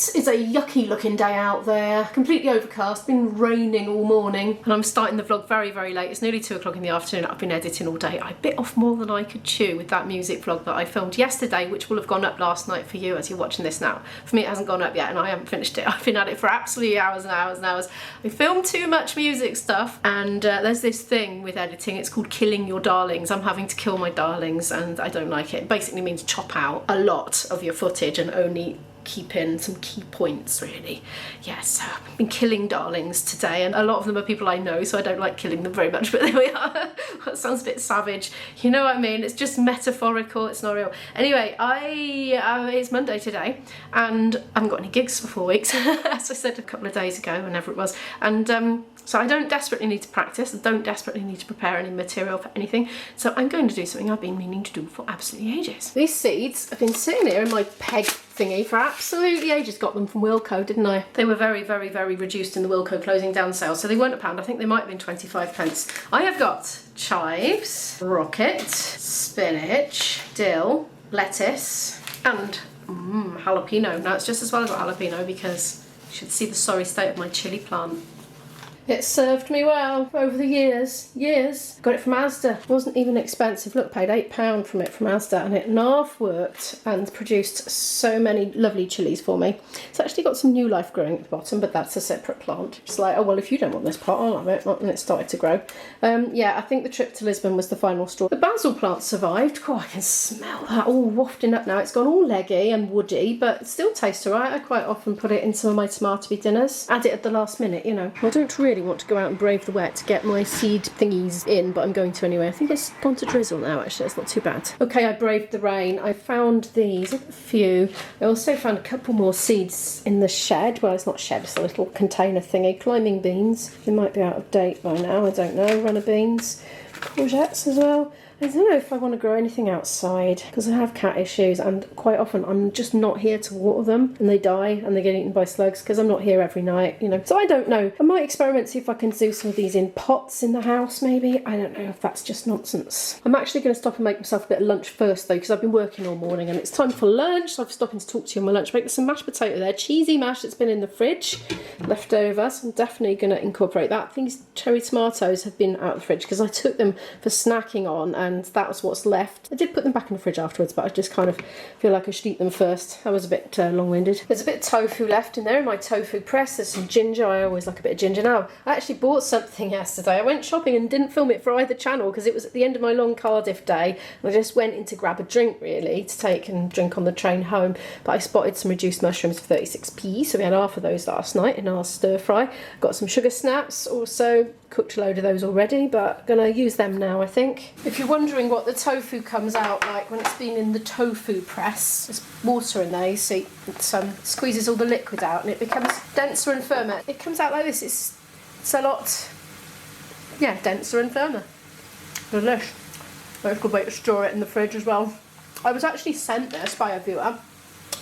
It is a yucky looking day out there, completely overcast, been raining all morning, and I'm starting the vlog very, very late. It's nearly 2 o'clock in the afternoon. I've been editing all day. I bit off more than I could chew with that music vlog that I filmed yesterday, which will have gone up last night for you as you're watching this now. For me, it hasn't gone up yet, and I haven't finished it. I've been at it for absolutely hours and hours and hours. I filmed too much music stuff, and there's this thing with editing. It's called killing your darlings. I'm having to kill my darlings, and I don't like it. It basically means chop out a lot of your footage and only keep in some key points, really. Yes, so I've been killing darlings today, and a lot of them are people I know, so I don't like killing them very much, but there we are. That sounds a bit savage. You know what I mean? It's just metaphorical, it's not real. Anyway, it's Monday today, and I haven't got any gigs for 4 weeks, as I said a couple of days ago, whenever it was, and so I don't desperately need to practice, I don't desperately need to prepare any material for anything, so I'm going to do something I've been meaning to do for absolutely ages. These seeds have been sitting here in my peg thingy for absolutely ages. Got them from WILKO, didn't I? They were very, very, very reduced in the WILKO closing down sale, so they weren't £1. I think they might have been 25p. I have got chives, rocket, spinach, dill, lettuce, and jalapeno. Now it's just as well as got jalapeno because you should see the sorry state of my chilli plant. It served me well over the years. Got it from Asda. It wasn't even expensive. Look, paid £8 from it from Asda, and it half worked and produced so many lovely chilies for me. It's actually got some new life growing at the bottom, but that's a separate plant. It's like, oh well, if you don't want this pot, I'll have it. And it started to grow. Yeah, I think the trip to Lisbon was the final straw. The basil plant survived. Oh, I can smell that all wafting up now. It's gone all leggy and woody, but it still tastes alright. I quite often put it in some of my tomato dinners. Add it at the last minute, you know. I don't really want to go out and brave the wet to get my seed thingies in, but I'm going to anyway. I think it's gone to drizzle now, actually. It's not too bad. Okay, I braved the rain. I found these, a few. I also found a couple more seeds in the shed. Well, it's not shed, it's a little container thingy. Climbing beans. They might be out of date by now, I don't know. Runner beans. Courgettes as well. I don't know if I want to grow anything outside because I have cat issues, and quite often I'm just not here to water them and they die and they get eaten by slugs because I'm not here every night, you know. So I don't know. I might experiment, see if I can do some of these in pots in the house maybe. I don't know if that's just nonsense. I'm actually going to stop and make myself a bit of lunch first though, because I've been working all morning and it's time for lunch. So I've stopped to talk to you on my lunch break. There's some mashed potato there, cheesy mash that's been in the fridge, left over. So I'm definitely going to incorporate that. These cherry tomatoes have been out of the fridge because I took them for snacking on, and that was what's left. I did put them back in the fridge afterwards, but I just kind of feel like I should eat them first. That was a bit long-winded. There's a bit of tofu left in there in my tofu press. There's some ginger. I always like a bit of ginger. Now, I actually bought something yesterday. I went shopping and didn't film it for either channel because it was at the end of my long Cardiff day, and I just went in to grab a drink really to take and drink on the train home, but I spotted some reduced mushrooms for 36p, so we had half of those last night in our stir fry. Got some sugar snaps, also cooked a load of those already, but gonna use them now, I think. If you're wondering what the tofu comes out like when it's been in the tofu press, there's water in there, you see. It squeezes all the liquid out and it becomes denser and firmer. It comes out like this. It's a lot, yeah, denser and firmer. Delish. That's a good way to store it in the fridge as well. I was actually sent this by a viewer,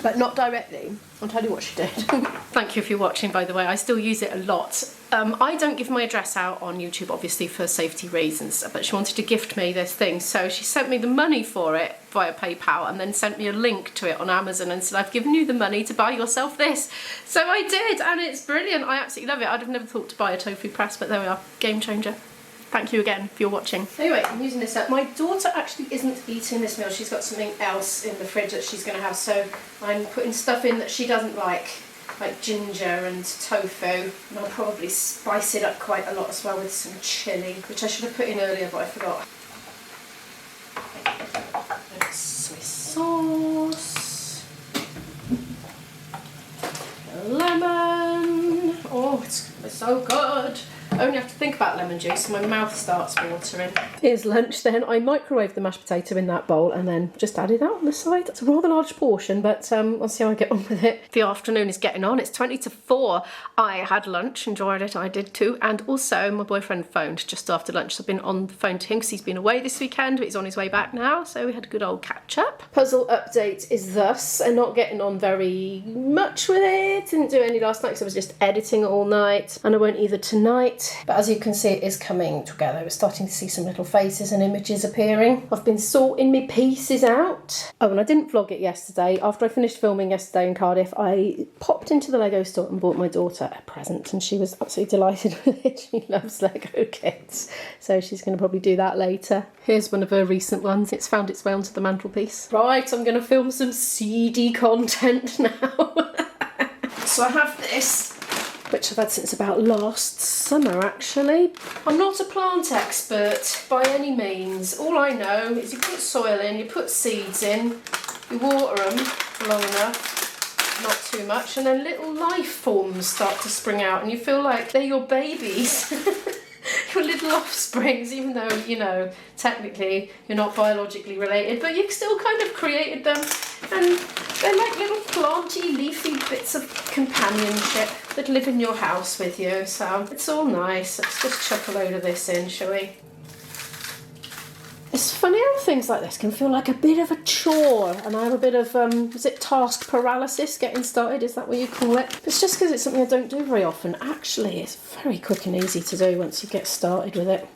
but not directly. I'll tell you what she did. Thank you if you're watching, by the way. I still use it a lot. I don't give my address out on YouTube, obviously, for safety reasons, but she wanted to gift me this thing, so she sent me the money for it via PayPal and then sent me a link to it on Amazon and said, I've given you the money to buy yourself this. So I did, and it's brilliant. I absolutely love it. I'd have never thought to buy a tofu press, but there we are. Game changer. Thank you again if you're watching. Anyway, I'm using this up. My daughter actually isn't eating this meal. She's got something else in the fridge that she's going to have, so I'm putting stuff in that she doesn't like ginger and tofu, and I'll probably spice it up quite a lot as well with some chilli, which I should have put in earlier, but I forgot. Soy sauce, lemon. Oh, it's so good. I only have to think about lemon juice and my mouth starts watering. Here's lunch then. I microwaved the mashed potato in that bowl and then just added that on the side. It's a rather large portion, but I'll see how I get on with it. The afternoon is getting on. It's 20 to 4. I had lunch, enjoyed it, I did too, and also my boyfriend phoned just after lunch. So I've been on the phone to him because he's been away this weekend, but he's on his way back now, so we had a good old catch up. Puzzle update is thus, and not getting on very much with it. Didn't do any last night because I was just editing all night, and I won't either tonight. yet, but as you can see it is coming together. We're starting to see some little faces and images appearing. I've been sorting my pieces out. Oh, and I didn't vlog it yesterday. After I finished filming yesterday in Cardiff, I popped into the Lego store and bought my daughter a present, and she was absolutely delighted with it. She loves Lego kits, so she's going to probably do that later. Here's one of her recent ones. It's found its way onto the mantelpiece. Right, I'm going to film some seedy content now. So I have this, which I've had since about last summer actually. I'm not a plant expert by any means. All I know is you put soil in, you put seeds in, you water them long enough, not too much, and then little life forms start to spring out and you feel like they're your babies. Your little offsprings, even though, you know, technically you're not biologically related, but you've still kind of created them, and they're like little planty, leafy bits of companionship that live in your house with you, so it's all nice. Let's just chuck a load of this in, shall we? It's funny how things like this can feel like a bit of a chore, and I have a bit of, is it task paralysis getting started? Is that what you call it? It's just because it's something I don't do very often. Actually, it's very quick and easy to do once you get started with it.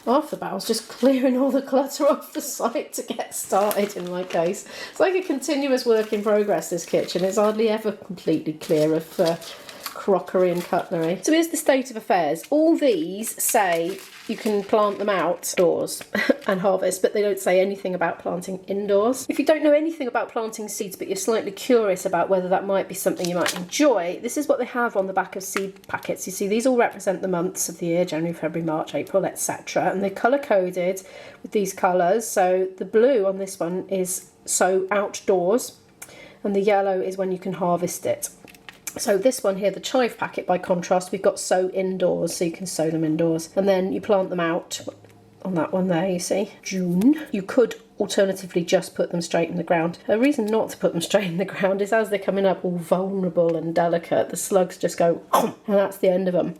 Half the battle's just clearing all the clutter off the site to get started in my case. It's like a continuous work in progress, this kitchen. It's hardly ever completely clear of crockery and cutlery. So here's the state of affairs. All these say you can plant them outdoors and harvest, but they don't say anything about planting indoors. If you don't know anything about planting seeds, but you're slightly curious about whether that might be something you might enjoy, this is what they have on the back of seed packets. You see, these all represent the months of the year: January, February, March, April, etc. And they're colour-coded with these colours. So the blue on this one is so outdoors, and the yellow is when you can harvest it. So this one here, the chive packet, by contrast, we've got sow indoors, so you can sow them indoors. And then you plant them out on that one there, you see, June. You could alternatively just put them straight in the ground. A reason not to put them straight in the ground is as they're coming up all vulnerable and delicate, the slugs just go, and that's the end of them.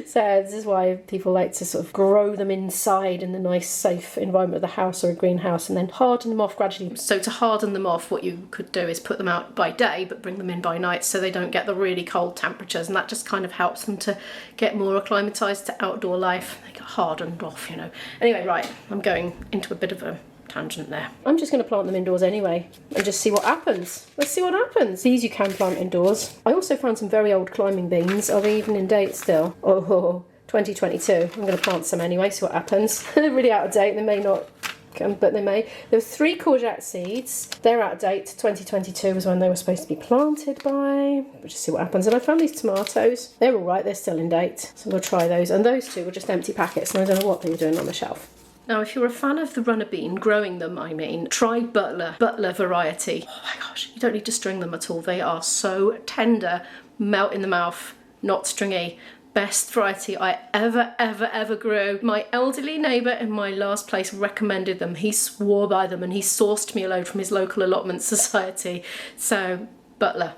So this is why people like to sort of grow them inside in the nice safe environment of the house or a greenhouse, and then harden them off gradually. So to harden them off, what you could do is put them out by day but bring them in by night so they don't get the really cold temperatures, and that just kind of helps them to get more acclimatised to outdoor life. They get hardened off, you know. Anyway, right, I'm going into a bit of a tangent there. I'm just going to plant them indoors anyway and just see what happens. Let's see what happens. These you can plant indoors. I also found some very old climbing beans. Are they even in date still? Oh, 2022. I'm going to plant some anyway, see what happens. They're really out of date. They may not come, but they may. There were 3 courgette seeds. They're out of date. 2022 was when they were supposed to be planted by. We'll just see what happens. And I found these tomatoes. They're all right. They're still in date. So we'll try those. And those 2 were just empty packets, and I don't know what they were doing on the shelf. Now, if you're a fan of the runner bean, growing them, I mean, try Butler variety. Oh my gosh, you don't need to string them at all. They are so tender, melt in the mouth, not stringy. Best variety I ever grew. My elderly neighbour in my last place recommended them. He swore by them and he sourced me a load from his local allotment society. So, Butler.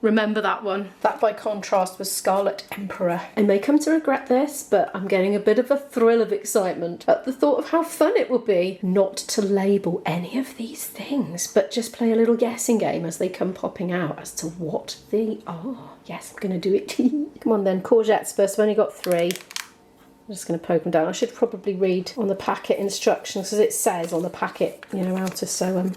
Remember that one. That, by contrast, was Scarlet Emperor. I may come to regret this, but I'm getting a bit of a thrill of excitement at the thought of how fun it would be not to label any of these things, but just play a little guessing game as they come popping out as to what they are. Yes, I'm going to do it. Come on then, courgettes first. I've only got 3. I'm just going to poke them down. I should probably read on the packet instructions, because it says on the packet, you know, how to sow them.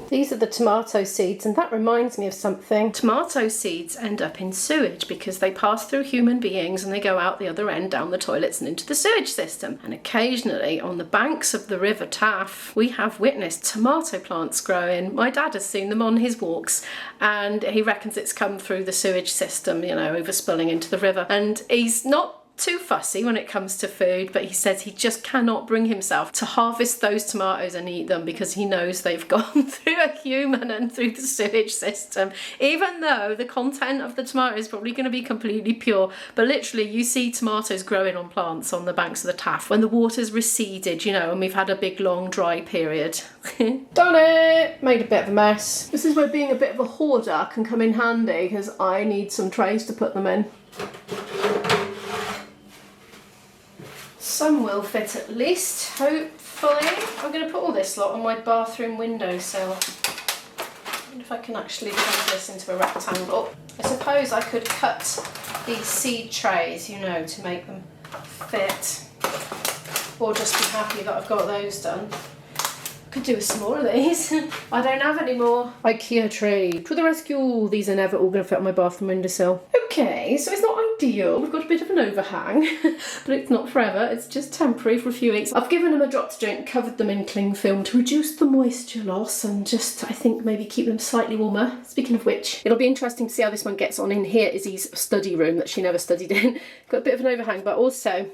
These are the tomato seeds, and that reminds me of something. Tomato seeds end up in sewage because they pass through human beings and they go out the other end down the toilets and into the sewage system. And occasionally on the banks of the River Taff, we have witnessed tomato plants growing. My dad has seen them on his walks, and he reckons it's come through the sewage system, you know, overspilling into the river. And he's not too fussy when it comes to food, but he says he just cannot bring himself to harvest those tomatoes and eat them because he knows they've gone through a human and through the sewage system, even though the content of the tomato is probably going to be completely pure. But literally, you see tomatoes growing on plants on the banks of the Taff when the water's receded, you know, and we've had a big long dry period. Done it! Made a bit of a mess. This is where being a bit of a hoarder can come in handy, because I need some trays to put them in. Some will fit at least, hopefully. I'm going to put all this lot on my bathroom windowsill. wonder if I can actually turn this into a rectangle. I suppose I could cut these seed trays, you know, to make them fit, or just be happy that I've got those done. Could do with some more of these. I don't have any more. IKEA tree to the rescue. These are never all going to fit on my bathroom windowsill. Okay, so it's not ideal. We've got a bit of an overhang, but it's not forever. It's just temporary for a few weeks. I've given them a drop to joint, covered them in cling film to reduce the moisture loss and just, I think, maybe keep them slightly warmer. Speaking of which, it'll be interesting to see how this one gets on. In here is Izzy's study room that she never studied in. Got a bit of an overhang, but also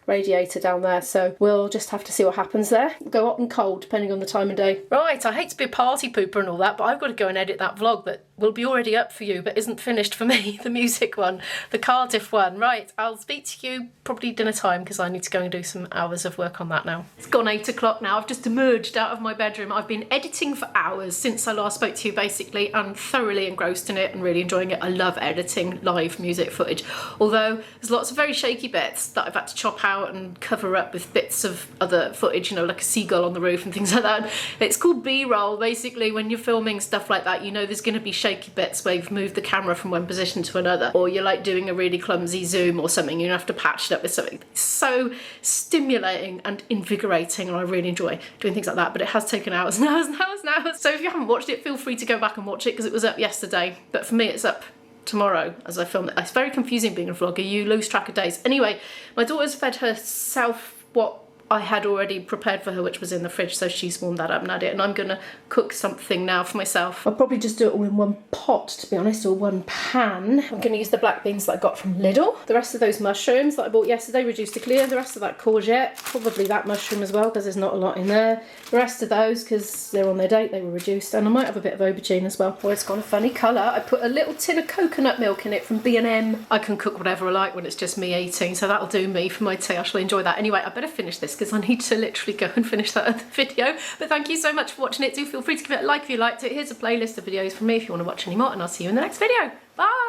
radiator down there, so we'll just have to see what happens there. Go hot and cold depending on the time of day. Right, I hate to be a party pooper and all that, but I've got to go and edit that vlog that will be already up for you but isn't finished for me, the music one, the Cardiff one. Right, I'll speak to you probably dinner time because I need to go and do some hours of work on that now. It's gone 8 o'clock now. I've just emerged out of my bedroom. I've been editing for hours since I last spoke to you basically, and thoroughly engrossed in it and really enjoying it. I love editing live music footage, although there's lots of very shaky bits that I've had to chop out and cover up with bits of other footage, you know, like a seagull on the roof and things like that. It's called B-roll. Basically, when you're filming stuff like that, you know there's going to be shaky bits where you've moved the camera from one position to another, or you're like doing a really clumsy zoom or something, you have to patch it up with something. It's so stimulating and invigorating, and I really enjoy doing things like that, but it has taken hours and hours and hours and hours. So if you haven't watched it, feel free to go back and watch it because it was up yesterday, but for me it's up tomorrow as I film it. It's very confusing being a vlogger, you lose track of days. Anyway, my daughter's fed herself what I had already prepared for her, which was in the fridge, so she's warmed that up and had it, and I'm gonna cook something now for myself. I'll probably just do it all in one pot, to be honest, or one pan. I'm gonna use the black beans that I got from Lidl. The rest of those mushrooms that I bought yesterday, reduced to clear. The rest of that courgette, probably that mushroom as well, because there's not a lot in there. The rest of those, because they're on their date, they were reduced, and I might have a bit of aubergine as well. Oh, it's got a funny colour. I put a little tin of coconut milk in it from B&M. I can cook whatever I like when it's just me eating, so that'll do me for my tea. I shall enjoy that. Anyway, I better finish this because I need to literally go and finish that other video. But thank you so much for watching it. Do feel free to give it a like if you liked it. Here's a playlist of videos from me if you want to watch any more, and I'll see you in the next video. Bye!